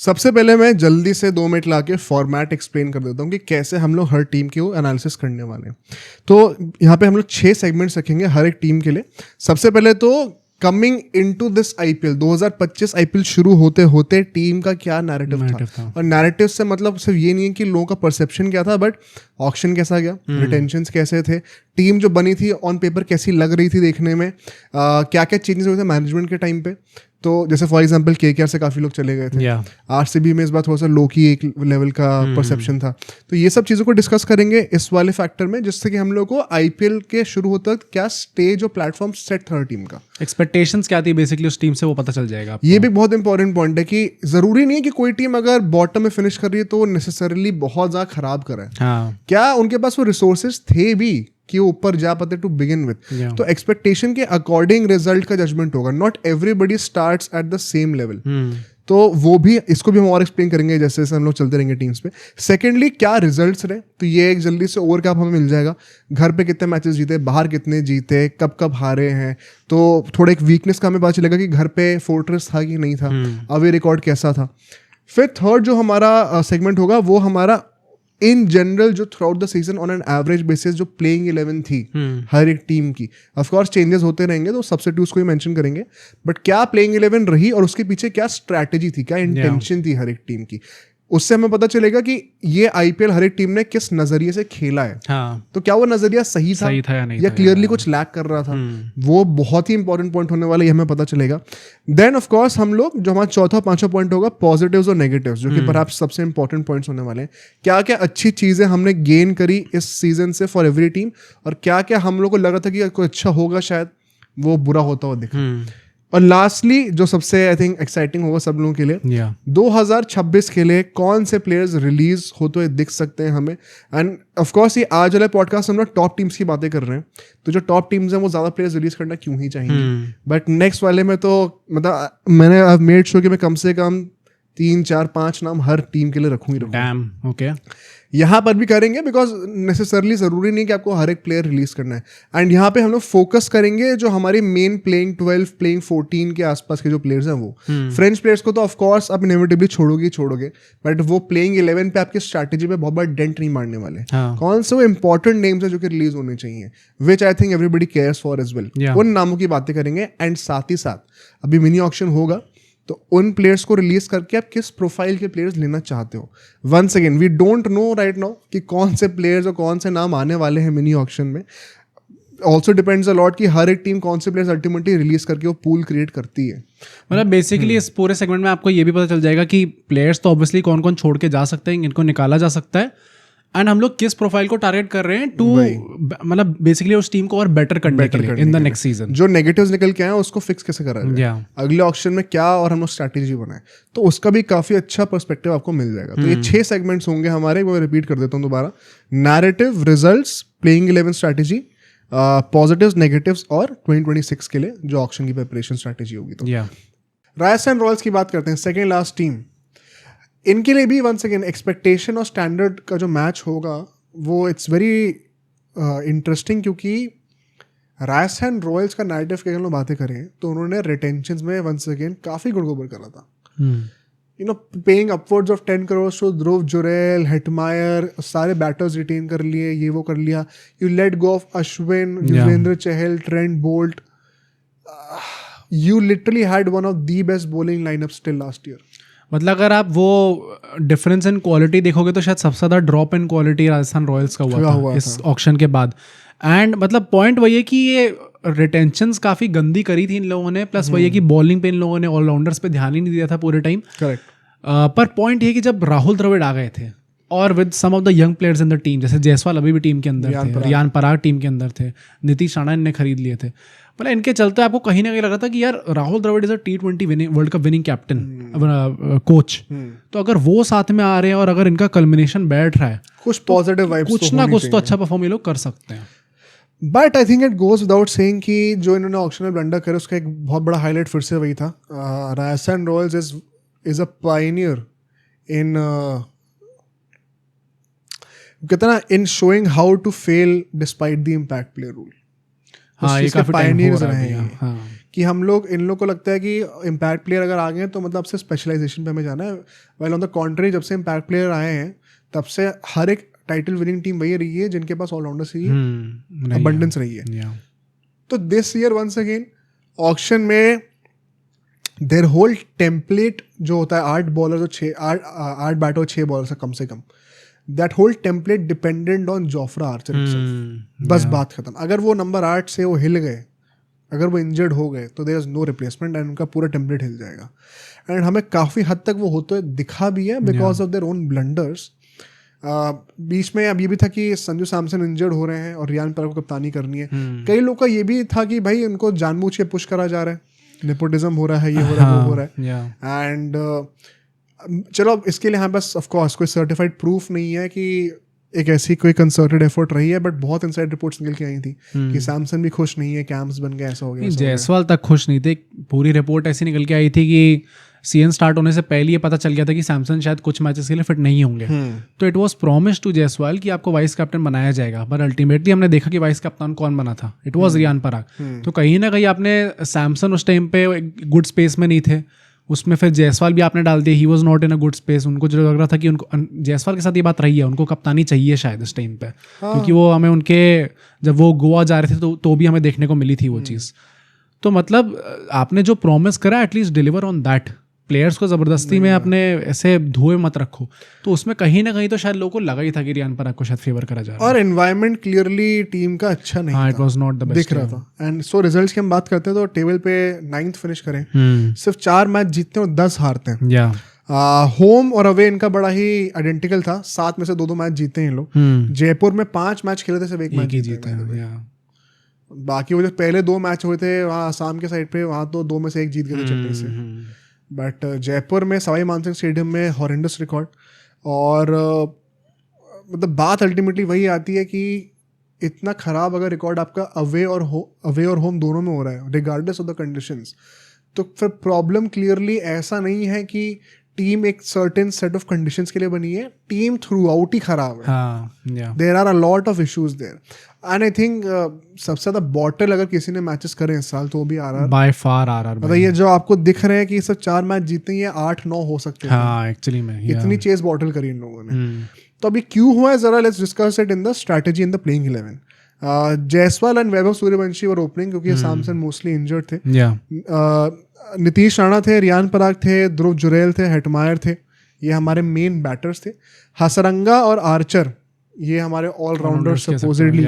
सबसे पहले मैं जल्दी से 2 मिनट लाके फॉर्मेट एक्सप्लेन कर देता हूँ कि कैसे हम लोग हर टीम की वो एनालिसिस करने वाले हैं। तो यहाँ पे हम लोग 6 सेगमेंट्स रखेंगे हर एक टीम के लिए। सबसे पहले तो coming into this IPL 2025 IPL शुरू होते होते टीम का क्या नैरेटिव था। और नैरेटिव से मतलब सिर्फ ये नहीं है कि लोगों का परसेप्शन क्या था, बट ऑक्शन कैसा गया, रिटेंशंस कैसे थे, टीम जो बनी थी ऑन पेपर कैसी लग रही थी देखने में, क्या क्या चेंजेस हुए थे मैनेजमेंट के टाइम पे। तो जैसे फॉर एग्जांपल केकेआर से काफ़ी लोग चले गए थे, आरसीबी में इस बार थोड़ा सा लो की एक लेवल का परसेप्शन था। तो ये सब चीज़ों को डिस्कस करेंगे इस वाले फैक्टर में, जिससे कि हम लोग को आईपीएल के शुरू होते तक क्या स्टेज और प्लेटफॉर्म सेट था टीम का, एक्सपेक्टेशंस क्या थी बेसिकली उस टीम से, वो पता चल जाएगा आपको। ये भी बहुत इंपॉर्टेंट पॉइंट है कि जरूरी नहीं है कि कोई टीम अगर बॉटम में फिनिश कर रही है तो वो नेसेसरीली बहुत ज़्यादा खराब करे। क्या उनके पास वो रिसोर्सेज थे भी कि वो ऊपर जा पाते टू बिगिन विद। तो एक्सपेक्टेशन के अकॉर्डिंग रिजल्ट का जजमेंट होगा। Not everybody starts at the same level. तो वो भी, इसको भी हम और एक्सप्लेन करेंगे जैसे जैसे हम लोग चलते रहेंगे टीम्स पे। सेकेंडली क्या रिजल्ट्स रहे, तो ये एक जल्दी से ओवर कैप हमें मिल जाएगा। घर पे कितने मैचेस जीते, बाहर कितने जीते, कब कब हारे हैं, तो थोड़ा एक वीकनेस का हमें पता चलेगा कि घर पे फोर्ट्रेस था कि नहीं था, अवे रिकॉर्ड कैसा था। फिर थर्ड जो हमारा सेगमेंट होगा वो हमारा इन जनरल जो through out the season on an average basis जो प्लेइंग 11 थी हर एक टीम की। ऑफ कोर्स चेंजेस होते रहेंगे तो सब्स्टिट्यूट्स को ही मेंशन करेंगे, बट क्या प्लेइंग 11 रही और उसके पीछे क्या स्ट्रैटेजी थी, क्या इंटेंशन थी हर एक टीम की। उससे हमें पता चलेगा कि ये आईपीएल हर एक टीम ने किस नजरिए से खेला है। तो क्या वो नजरिया सही था या नहीं, या क्लियरली कुछ लैक कर रहा था, वो बहुत ही इंपॉर्टेंट पॉइंट होने वाला है, ये हमें पता चलेगा। देन ऑफ कोर्स हम लोग जो हमारा चौथा पांचवा पॉइंट होगा पॉजिटिव्स और नेगेटिव्स, जो कि परहैप्स सबसे इंपॉर्टेंट पॉइंट्स होने वाले हैं। क्या क्या अच्छी चीजें हमने गेन करी इस सीजन से फॉर एवरी टीम, और क्या क्या हम लोग को लग रहा था कि कोई अच्छा होगा शायद वो बुरा होता हुआ दिखा। और लास्टली जो सबसे आई थिंक एक्साइटिंग होगा सब लोगों के लिए, 2026 के लिए कौन से प्लेयर्स रिलीज होते हुए दिख सकते हैं हमें। एंड ऑफ कोर्स ये आज वाला पॉडकास्ट हम लोग टॉप टीम्स की बातें कर रहे हैं, तो जो टॉप टीम्स हैं वो ज्यादा प्लेयर्स रिलीज करना क्यों ही चाहेंगे। बट नेक्स्ट वाले में तो मतलब मैंने मेड श्योर कि मैं कम से कम 3 4 5 नाम हर टीम के लिए रखूंगी। ओके, यहाँ पर भी करेंगे बिकॉज नेसेसरली जरूरी नहीं कि आपको हर एक प्लेयर रिलीज करना है। एंड यहाँ पे हम लोग फोकस करेंगे जो हमारी मेन प्लेइंग 12 प्लेइंग 14 के आसपास के जो प्लेयर्स हैं वो। फ्रेंच प्लेयर्स को तो ऑफ कोर्स आप इनएविटेबली छोड़ोगे, बट वो प्लेइंग 11 पे आपकी स्ट्रैटेजी पे बहुत बड़ा डेंट नहीं मारने वाले। कौन से वो इंपॉर्टेंट नेम्स है जो कि रिलीज होने चाहिए, which I think everybody cares for as well, उन नामों की बातें करेंगे। एंड साथ ही साथ अभी मिनी ऑक्शन होगा, तो उन प्लेयर्स को रिलीज करके आप किस प्रोफाइल के प्लेयर्स लेना चाहते हो। Once again we don't know right now कि कौन से प्लेयर्स और कौन से नाम आने वाले हैं मिनी ऑक्शन में। ऑल्सो डिपेंड्स अ लॉट कि हर एक टीम कौन से प्लेयर्स अल्टीमेटली रिलीज करके वो पूल क्रिएट करती है। मतलब बेसिकली इस पूरे सेगमेंट में आपको ये भी पता चल जाएगा कि प्लेयर्स तो ऑब्वियसली कौन कौन छोड़ के जा सकते हैं, इनको निकाला जा सकता है, एंड हम लोग किस प्रोफाइल को टारगेट कर रहे हैं टू मतलब बेसिकली उस टीम को और बेटर करने के लिए इन द नेक्स्ट सीजन। जो नेगेटिव्स निकल के आए उसको फिक्स कैसे करा जाए, अगले ऑक्शन में क्या और हम लोग स्ट्रैटेजी बनाए, तो उसका भी काफी अच्छा पर्सपेक्टिव आपको मिल जाएगा। तो ये 6 सेगमेंट्स होंगे हमारे, वो रिपीट कर देता हूँ दोबारा। Narrative, results, playing 11 strategy, positives, negatives और 2026 के लिए जो ऑक्शन की प्रिपरेशन स्ट्रैटेजी होगी। तो राजस्थान रॉयल्स की बात करते हैं, सेकेंड लास्ट टीम। इनके लिए भी वंस अगेन एक्सपेक्टेशन और स्टैंडर्ड का जो मैच होगा वो इट्स वेरी इंटरेस्टिंग, क्योंकि राजस्थान रॉयल्स का नैरेटिव की अगर हम बातें करें तो उन्होंने रिटेंशंस में वंस अगेन काफ़ी गुड़गोबर करा था। You know, paying upwards of 10 crore to Dhruv Jurel, Hetmyer, सारे बैटर्स रिटेन कर लिए, ये वो कर लिया। You let go of Ashwin, Yuzvendra Chahal, Trent Boult. You literally had one of the best bowling lineup still last year. मतलब अगर आप वो डिफरेंस इन क्वालिटी देखोगे तो शायद सबसे ज़्यादा drop in quality Rajasthan Royals का हुआ था इस ऑक्शन के बाद। एंड मतलब पॉइंट वही है कि ये रिटेंशंस काफ़ी गंदी करी थी इन लोगों ने, प्लस वही है कि बॉलिंग पे इन लोगों ने ऑलराउंडर्स पे ध्यान ही नहीं दिया था पूरे टाइम। करेक्ट। पर पॉइंट ये कि जब राहुल द्रविड़ आ गए थे और with some of the young players in the team, जैसे जायसवाल अभी भी टीम के अंदर थे, रियान पराग टीम के अंदर थे, नीतीश राणा इनने खरीद लिए थे, मतलब इनके चलते आपको कहीं ना कहीं लग रहा था कि यार Rahul Dravid is a T20 winning world cup winning captain coach. तो अगर वो साथ में आ रहे हैं और अगर इनका कल्मिनेशन बैठ रहा है, कुछ पॉजिटिव वाइब्स कुछ ना कुछ तो अच्छा परफॉर्म ये लोग कर सकते हैं। But I think it goes without saying कि जो इन्होंने ऑक्शन में ब्लंडर करे उसका एक बहुत बड़ा हाईलाइट फिर से वही था। Rajasthan Royals is a pioneer in कितना in showing how to fail despite the impact play rule. हाँ, ये काफी पायनियर्स रहे हैं। कि हम लोग इन लोग को लगता है कि इम्पैक्ट प्लेयर अगर आ गए हैं तो मतलब से स्पेशलाइजेशन पे हमें जाना है। वेल ऑन द कॉन्ट्री, जब से इम्पैक्ट प्लेयर आए हैं तब से हर एक टाइटल विनिंग टीम वही रही है जिनके पास ऑलराउंडर्स की अबंडेंस रही है। तो this year once again auction में देयर होल टेम्पलेट जो होता है 8 बॉलर, 8 बैटर और 6 बॉलर कम से कम, that whole template dependent on Jofra Archer himself. बस बात खत्म। अगर वो नंबर 8 से वो हिल गए, अगर वो इंजर्ड हो गए तो there is no replacement and उनका पूरा टेम्पलेट हिल जाएगा। एंड हमें काफ़ी हद तक वो होते दिखा भी है because of their own blunders. बीच में अब ये भी था कि संजू सैमसन इंजर्ड हो रहे हैं और रियान पराग को कप्तानी करनी है। कई लोग का ये भी था कि भाई उनको जानबूझ के पुश करा जा रहा है, नेपोटिज्म हो रहा है, ये हो रहा है, वो हो रहा है। एंड चलो अब इसके लिए हमारे पास ऑफ कोर्स कोई सर्टिफाइड प्रूफ नहीं है कि एक ऐसी कोई कंसर्टेड एफर्ट रही है, बट बहुत इनसाइड रिपोर्ट्स निकल के आई थी कि सैमसन भी खुश नहीं है, कैंप्स बन गए, ऐसा हो गया। जायसवाल तक खुश नहीं थे। पूरी रिपोर्ट ऐसी निकल के आई थी कि सीजन स्टार्ट होने से पहले ये पता चल गया था कि सैमसन शायद कुछ मैचेस के लिए फिट नहीं होंगे। तो it was promise to Jaiswal कि आपको वाइस कैप्टन बनाया जाएगा, पर अल्टीमेटली हमने देखा कि वाइस कैप्टन कौन बना था, इट वाज रियान पराग। तो कहीं ना कहीं आपने सैमसन उस टाइम पे गुड स्पेस में नहीं थे, उसमें फिर जायसवाल भी आपने डाल दिया, he was not in a good space. उनको जो लग रहा था कि उनको जायसवाल के साथ ये बात रही है, उनको कप्तानी चाहिए शायद इस टाइम पे, क्योंकि वो हमें उनके जब वो गोवा जा रहे थे तो भी हमें देखने को मिली थी वो चीज़। तो मतलब आपने जो प्रॉमिस करा at least deliver on that. Players को जबरदस्ती में अपने ऐसे धुएं मत रखो। तो उसमें कहीं ना कहीं तो शायद लोगों को लगा ही था कि रियान पराग को शायद फेवर करा जा रहा है। और एनवायरनमेंट क्लियरली टीम का अच्छा नहीं था, it was not the best दिख रहा था। एंड सो रिजल्ट्स की हम बात करते हैं तो टेबल पे 9th फिनिश करें, सिर्फ 4 मैच जीतते हैं और 10 हारते हैं। होम और अवे इनका बड़ा ही आइडेंटिकल था, 7 में से 2 मैच जीते हैं लोग। जयपुर में 5 मैच खेले थे, सिर्फ 1 मैच जीते हैं। बाकी वो जो पहले 2 मैच हुए थे वहाँ आसाम के साइड पे, वहाँ तो 2 में से 1 जीत गए थे चेन्नई से। बट जयपुर में सवाई मानसिंह स्टेडियम में हॉरेंडस रिकॉर्ड। और मतलब बात अल्टीमेटली वही आती है कि इतना ख़राब अगर रिकॉर्ड आपका अवे और होम दोनों में हो रहा है रिगार्डलेस ऑफ द कंडीशंस, तो फिर प्रॉब्लम क्लियरली ऐसा नहीं है कि टीम एक सर्टेन सेट ऑफ कंडीशंस के लिए बनी है, टीम थ्रू आउट ही खराब है। There are a lot of issues there and I think सबसे ज्यादा बॉटल अगर किसी ने मैचेस करे इस साल तो वो भी RR बाय फार RR। मतलब ये जो आपको दिख रहे हैं कि सब 4 मैच जीते हैं, 8-9 हो सकते हैं एक्चुअली में इतनी चेस बॉटल करी इन लोगों ने। तो अभी क्यों हुआ है जरा let's discuss it in the strategy in the playing 11। Jaiswal and Vaibhav Suryavanshi were opening क्योंकि सैमसन मोस्टली इंजर्ड थे। नीतीश राणा थे, रियान पराग थे, ध्रुव जुरैल थे, हेटमायर थे, ये हमारे मेन बैटर्स थे। हसरंगा और आर्चर ये हमारे ऑलराउंडर सपोजिडली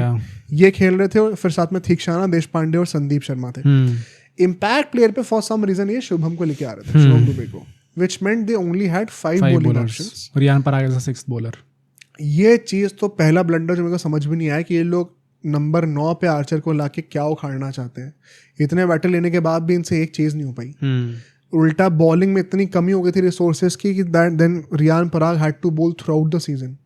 ये खेल रहे थे, और फिर साथ में थीक्षाना, देश पांडे और संदीप शर्मा थे। इम्पैक्ट प्लेयर पे फॉर सम रीजन ये शुभम को लेके आ रहे थे, शुभम दुबे को, which meant they only had 5 bowling options. Riyan Parag as a 6th bowler. ये चीज़ तो पहला ब्लंडर जो मेरे को समझ में नहीं आया कि ये लोग नंबर 9 पे आर्चर को लाके क्या उखाड़ना चाहते हैं। इतने बैटल लेने के बाद भी इनसे एक चीज़ नहीं हो पाई। उल्टा बॉलिंग में इतनी कमी हो गई थी रिसोर्सेज की कि then Riyan Parag had to bowl throughout the season.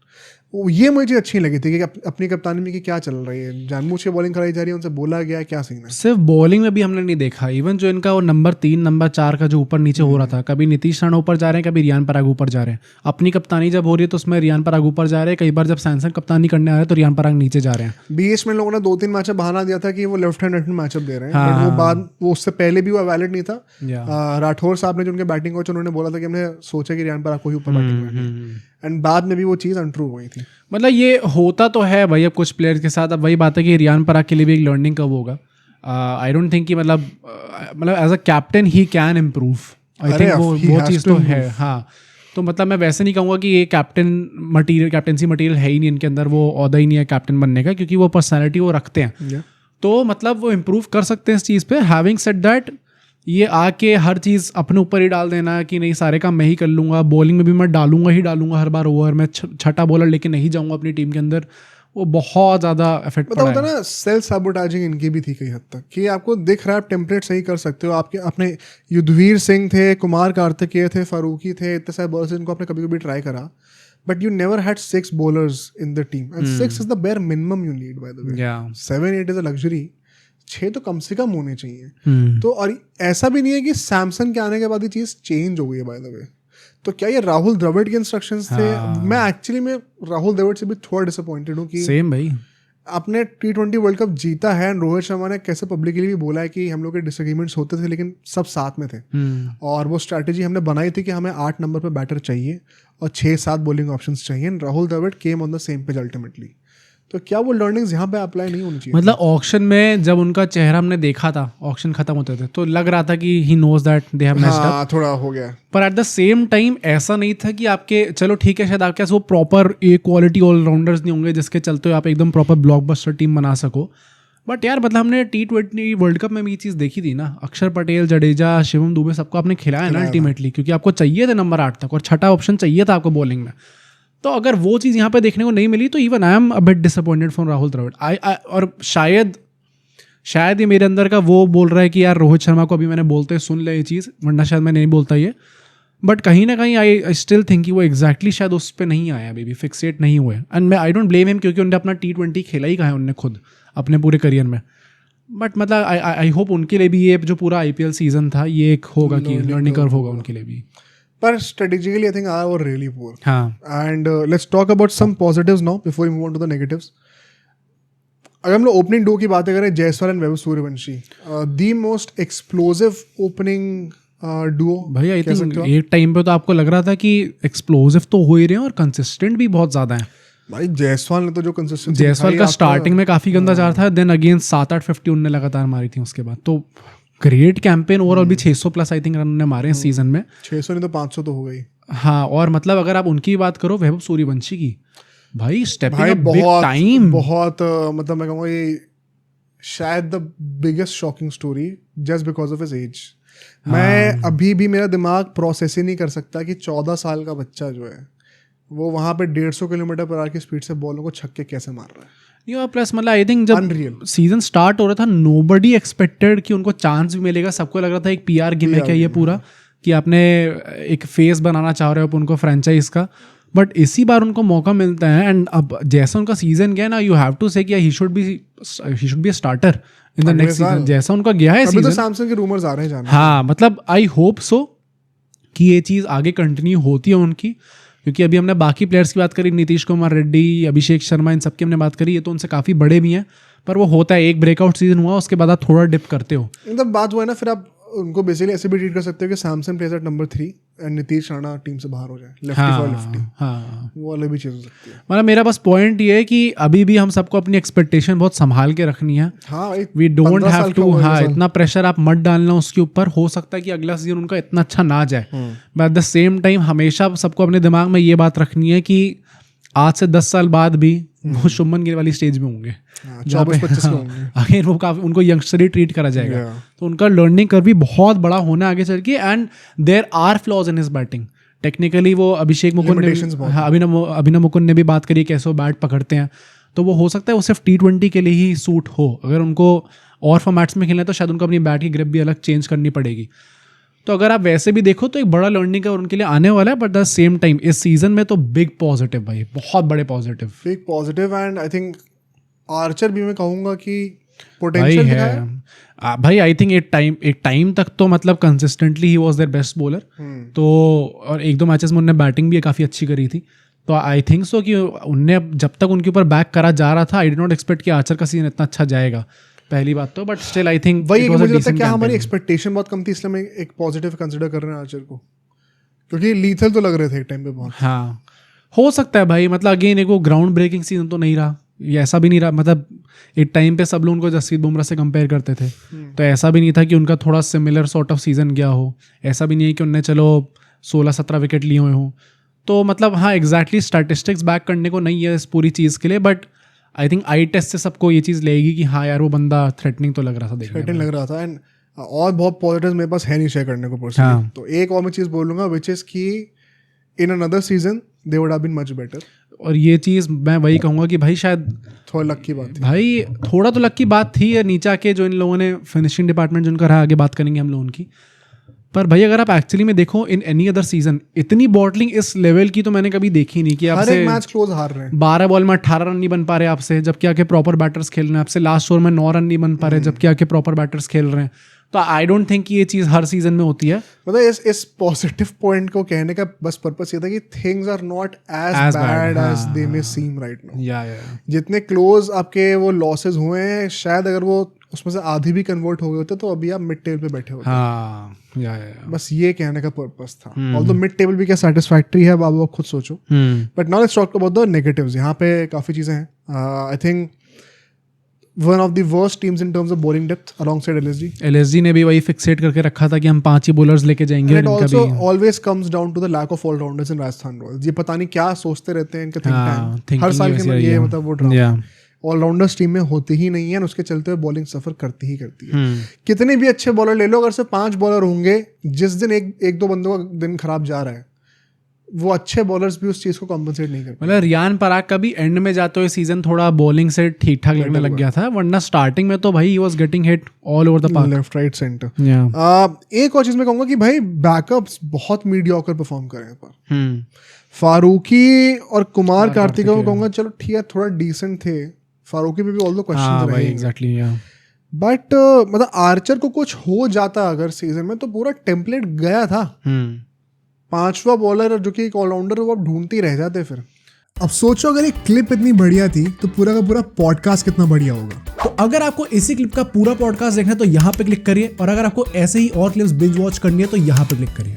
ये मुझे अच्छी लगी थी कि अपनी कप्तानी में कि क्या चल रही है, जानबूझ के बॉलिंग कराई जा रही है, उनसे बोला गया क्या सीन है। सिर्फ बॉलिंग में भी हमने नहीं देखा, इवन जो इनका वो नंबर 3 नंबर 4 का जो ऊपर नीचे हो रहा था, कभी नीतीश राणा ऊपर जा रहे हैं, कभी रियान पराग ऊपर जा रहे हैं। अपनी कप्तानी जब हो रही है तो उसमें रियान पराग ऊपर जा रहे हैं, कई बार जब सैमसन कप्तानी करने आ रहे हैं तो रियान पराग नीचे जा रहे हैं। बीच में लोगों ने 2-3 मैचअप बहाना दिया था कि वो लेफ्ट हैंड मैचअप दे रहे हैं, बट वो बाद वो उससे पहले भी वो वैलिड नहीं था। राठौर साहब ने जो उनके बैटिंग कोच उन्होंने बोला था कि हमने सोचा कि रियान पराग को ही ऊपर बैटिंग करनी, एंड बाद में भी वो चीज़ अनट्रू हो गई थी। मतलब ये होता तो है भाई अब कुछ प्लेयर्स के साथ। अब वही बात है कि रियान पराग के लिए भी एक लर्निंग कर्व होगा। आई डोंट थिंक कि मतलब as a captain he can improve. I think वो चीज़ तो है। हाँ, तो मतलब मैं वैसे नहीं कहूँगा कि ये कैप्टेंसी मटीरियल है ही नहीं इनके अंदर, वो औहदा ही नहीं है कैप्टन बनने का, क्योंकि वो पर्सनैलिटी वो रखते हैं। तो मतलब वो इम्प्रूव कर सकते हैं इस चीज़ पे। हैविंग सेड दैट, ये आके हर चीज़ अपने ऊपर ही डाल देना कि नहीं सारे काम मैं ही कर लूँगा, बॉलिंग में भी मैं डालूंगा हर बार ओवर में, छठा बॉलर लेके नहीं जाऊँगा अपनी टीम के अंदर, वो बहुत ज़्यादा इफेक्ट पड़ा है ना। सेल्फ सैबोटाजिंग इनकी भी थी कई हद तक कि आपको दिख रहा है आप टेम्पलेट सही कर सकते हो। आपके अपने युद्धवीर सिंह थे, कुमार कार्तिकेय थे, फारूकी थे, इतने सारे बॉलर्स जिनको आपने कभी कभी ट्राई करा, but you never had 6 bowlers in the team and 6 is the bare minimum you need by the way. 7-8 is a luxury, 6 तो कम से कम होने चाहिए। तो और ऐसा भी नहीं है कि सैमसन के आने के बाद ये चीज़ चेंज हो गई है बाय द वे। तो क्या ये राहुल द्रविड़ के इंस्ट्रक्शंस थे? मैं एक्चुअली में राहुल द्रविड़ से भी थोड़ा डिसअपॉइंटेड हूँ कि सेम भाई आपने T20 वर्ल्ड कप जीता है, रोहित शर्मा ने कैसे पब्लिकली भी बोला है कि हम लोग के डिसएग्रीमेंट्स होते थे लेकिन सब साथ में थे, और वो स्ट्रैटेजी हमने बनाई थी कि हमें 8 नंबर पे बैटर चाहिए और 6-7 बॉलिंग ऑप्शंस चाहिए। Rahul Dravid came on the same page ultimately. तो क्या वो लर्निंग्स यहाँ पे अप्लाई नहीं होनी चाहिए? मतलब ऑक्शन में जब उनका चेहरा हमने देखा था, ऑक्शन खत्म होते थे, तो लग रहा था कि he knows that they have messed up, थोड़ा हो गया। पर एट द सेम टाइम ऐसा नहीं था कि आपके, चलो ठीक है शायद आपके पास वो प्रॉपर ए क्वालिटी ऑलराउंडर्स नहीं होंगे जिसके चलते आप एकदम प्रॉपर ब्लॉकबस्टर टीम बना सको, बट यार मतलब हमने T20 वर्ल्ड कप में भी ये चीज़ देखी थी ना, अक्षर पटेल, जडेजा, शिवम दुबे सबको आपने खिलाया ना अल्टीमेटली, क्योंकि आपको चाहिए थे नंबर 8 तक और छठा ऑप्शन चाहिए था आपको बॉलिंग में। तो अगर वो चीज़ यहाँ पे देखने को नहीं मिली तो even I am a bit disappointed from Rahul Dravid. और शायद ये मेरे अंदर का वो बोल रहा है कि यार रोहित शर्मा को अभी मैंने बोलते सुन ले ये चीज़, वरना शायद मैं नहीं बोलता ये, बट कहीं ना कहीं आई स्टिल थिंक कि वो एग्जैक्टली शायद उस पर नहीं आया, अभी भी फिक्सेट नहीं हुए। एंड मैं आई डोंट ब्लेम हिम, क्योंकि उन्होंने अपना T20 खेला ही कहा है उनने खुद अपने पूरे करियर में। बट मतलब आई होप उनके लिए भी ये जो पूरा IPL सीजन था ये एक होगा कि लर्निंग कर्व होगा उनके लिए भी। पर strategically I think I were really poor. हाँ, and let's talk about some positives now before we move on to the negatives. अगर हम लोग ओपनिंग डो की बातें करें, Jaiswal and Vaibhav Suryavanshi, the most explosive opening duo भाई। आई थिंक एक time पे तो आपको लग रहा था कि एक्सप्लोसिव तो हो ही रहे हैं और कंसिस्टेंट भी बहुत ज्यादा है। भाई जायसवाल ने तो जो कंसिस्टेंसी, जायसवाल का स्टार्टिंग में काफी गंदा जा रहा था, देन अगेन 7-8 50 उनने लगातार मारी थी, उसके बाद तो ग्रेट कैंपेन। ओवरऑल भी 600 प्लस आई थिंक रन ने मारे हैं सीजन में, 600 नहीं तो 500 तो हो गई। हाँ, और मतलब अगर आप उनकी बात करो, वैभव सूर्यवंशी की, भाई स्टेपिंग अप बिग टाइम, बहुत मतलब मैं कहूँगा ये शायद the biggest shocking story just because of his age. मैं अभी भी मेरा दिमाग प्रोसेस ही नहीं कर सकता कि 14 साल का बच्चा जो है वो वहाँ पे 150 किलोमीटर पर आवर की स्पीड से बॉलों को छक्के कैसे मार रहा है। प्लस मतलब आई थिंक जब सीजन स्टार्ट हो रहा था, नोबडी एक्सपेक्टेड कि उनको चांस भी मिलेगा। सबको लग रहा था एक PR गिमिक है ये पूरा, कि आपने एक फेस बनाना चाह रहे हो उनको फ्रेंचाइज का, बट इसी बार उनको मौका मिलता है। एंड अब जैसा उनका सीजन गया ना, यू हैव टू से कि he should be a starter in the next season. जैसा उनका गया है सीजन, अभी तो सैमसंग के रूमर्स आ रहे हैं जाने। हाँ, मतलब आई होप सो कि ये चीज़ आगे कंटिन्यू होती है उनकी, क्योंकि अभी हमने बाकी प्लेयर्स की बात करी, नीतीश कुमार रेड्डी, अभिषेक शर्मा, इन सबकी हमने बात करी, ये तो उनसे काफ़ी बड़े भी हैं, पर वो होता है एक ब्रेकआउट सीजन हुआ उसके बाद आप थोड़ा डिप करते हो। मतलब बात वो है ना, फिर आप उनको बेसिकली ऐसे भी ट्रीट कर सकते हो कि Samsung pledge eight number 3 and Nitish Rana team से बाहर हो जाए, लेफ्टी फॉर लेफ्टी। हाँ, वो वाली भी चीज़ हो सकती है। मतलब मेरा बस पॉइंट ये है कि अभी भी हम सबको अपनी एक्सपेक्टेशन बहुत संभाल के रखनी है। हाँ, वी डोंट हैव टू, हाँ, इतना प्रेशर आप मत डालना उसके ऊपर। हो सकता है कि अगला सीजन उनका इतना अच्छा ना जाए, but at the same time हमेशा सबको अपने दिमाग में ये बात रखनी है कि आज से 10 साल बाद भी वो शुभमन गिल वाली स्टेज में होंगे, 24-25 में होंगे। अगेन वो काफी उनको यंगस्टर ही ट्रीट करा जाएगा, तो उनका लर्निंग कर्व भी बहुत बड़ा होना है आगे चल के। And there are flaws in his batting. Technically वो अभिषेक मुकुंद ने, अभिनव मुकुंद ने भी बात करी कैसे वो बैट पकड़ते हैं, तो वो हो सकता है वो सिर्फ T20 के लिए ही सूट हो। अगर उनको और फॉर्मेट्स में खेलना है तो शायद उनको अपनी बैट की ग्रिप भी अलग चेंज करनी पड़ेगी। तो अगर आप वैसे भी देखो तो एक बड़ा लर्निंग का उनके लिए आने वाला है, बट द सेम टाइम इस सीजन में तो बिग पॉजिटिव भाई, बहुत बड़े positive, big positive. And I think Archer भी मैं कहूँगा कि पोटेंशियल है भाई। आई थिंक एक टाइम तक तो मतलब consistently he was their best bowler, तो और 1-2 मैचेस में उन्होंने बैटिंग भी काफ़ी अच्छी करी थी, तो आई थिंक सो कि उनने जब तक उनके ऊपर बैक करा जा रहा था, आई डिड नॉट एक्सपेक्ट कि आर्चर का सीजन इतना अच्छा जाएगा, पहली बात तो। बट स्टिल आई थिंक वही मुझे लगता है क्या हमारी एक्सपेक्टेशन बहुत कम थी, इसलिए मैं एक पॉजिटिव कंसिडर कर रहे हैं आर्चर को, क्योंकि लीथल तो लग रहे थे एक टाइम पे बहुत। हाँ, हो सकता है भाई, मतलब अगेन एक वो ग्राउंड ब्रेकिंग सीजन तो नहीं रहा, ये ऐसा भी नहीं रहा, मतलब एक टाइम पे सब लोग उनको जसप्रीत बुमराह से कंपेयर करते थे, तो ऐसा भी नहीं था कि उनका थोड़ा सिमिलर सॉर्ट ऑफ सीजन गया हो, ऐसा भी नहीं है कि उनने चलो 16-17 विकेट लिए हुए हों। तो मतलब हाँ, एग्जैक्टली स्टैटिस्टिक्स बैक करने को नहीं है इस पूरी चीज़ के लिए, but I think I test से सबको ये चीज़ लगेगी कि हाँ यार वो बंदा थ्रेटनिंग तो लग रहा था, थ्रेटनिंग लग रहा था। एंड और बहुत पॉजिटिव मेरे पास है नहीं शेयर करने को पर्सनली, तो एक और मैं चीज़ बोलूँगा विच इज़ कि in another season they would have been much better. और ये चीज़ मैं वही कहूँगा कि भाई शायद थोड़ा लक की बात थी भाई, थोड़ा तो लक की बात थी, या नीचे आके जो इन लोगों ने फिनिशिंग डिपार्टमेंट जिनका रहा, आगे बात करेंगे हम लोग उनकी। पर भाई अगर आप एक्चुअली में देखो इन एनी अदर सीजन, इतनी बॉटलिंग इस लेवल की तो मैंने कभी देखी नहीं, कि आपसे हर एक मैच क्लोज हार रहे हैं, 12 बॉल में 18 रन नहीं बन पा रहे आपसे, जबकि आके प्रॉपर बैटर्स खेल रहे हैं, आपसे लास्ट ओवर में 9 रन नहीं बन पा रहे जबकि आके प्रॉपर बैटर्स खेल रहे हैं। तो आई डोंट थिंक ये चीज़ हर सीजन में होती है. मतलब इस पॉजिटिव पॉइंट को कहने का बस पर्पस ये था कि things are not as bad as they may seem right now. या जितने क्लोज आपके वो लॉसेस हुए हैं, शायद अगर वो उसमें से आधी भी कन्वर्ट हो गए होते तो अभी आप मिड टेबल पे बैठे होते. हाँ, बस ये कहने का पर्पस था. ऑल्दो मिड टेबल भी क्या सेटिस्फैक्टरी है, अब आप खुद सोचो. But now let's talk about the negatives. यहाँ पे काफी चीजें हैं. I think one of the worst teams in terms of bowling depth alongside LSG. LSG ने भी वही फिक्सेट करके रखा था कि हम 5 ही बॉलर्स लेके जाएंगे. And it also always comes down to the lack of all-rounders in Rajasthan Royals. ये पता नहीं क्या सोचते रहते हैं इनके think tank. हर साल के ये मतलब वो ड्रामा. ऑलराउंडर्स टीम में होते ही नहीं है, उसके चलते हुए बॉलिंग सफर करती ही करती है. कितने भी अच्छे बॉलर ले लो, अगर सिर्फ 5 बॉलर होंगे, जिस दिन एक दो बंदों का दिन खराब जा रहा है, वो अच्छे बॉलर्स भी उस चीज को कॉम्पनसेट नहीं कर पाते. मतलब रियान पराग का भी एंड में जाते हुए सीजन थोड़ा बॉलिंग से ठीक ठाक लगने लग गया था, वरना स्टार्टिंग में तो भाई he was getting hit all over the park, left right centre. एक और चीज मैं कहूंगा कि भाई बैकअप्स बहुत मीडियोकर परफॉर्म कर रहे हैं पर. फारूकी और कुमार कार्तिक को कहूंगा चलो ठीक है, थोड़ा डिसेंट थे. फारूकी पे भी ऑल द क्वेश्चंस रहे. एग्जैक्टली. बट मतलब आर्चर को कुछ हो जाता अगर सीजन में, तो पूरा टेम्पलेट गया था. 5वां बॉलर जो कि एक ऑलराउंडर, वो आप ढूंढते ही रह जाते. फिर अब सोचो अगर एक क्लिप इतनी बढ़िया थी तो पूरा का पूरा पॉडकास्ट कितना बढ़िया होगा. तो अगर आपको इसी क्लिप का पूरा पॉडकास्ट देखना है तो यहाँ पे क्लिक करिए, और अगर आपको ऐसे ही और क्लिप्स बिंज वॉच करनी है तो यहाँ पे क्लिक करिए.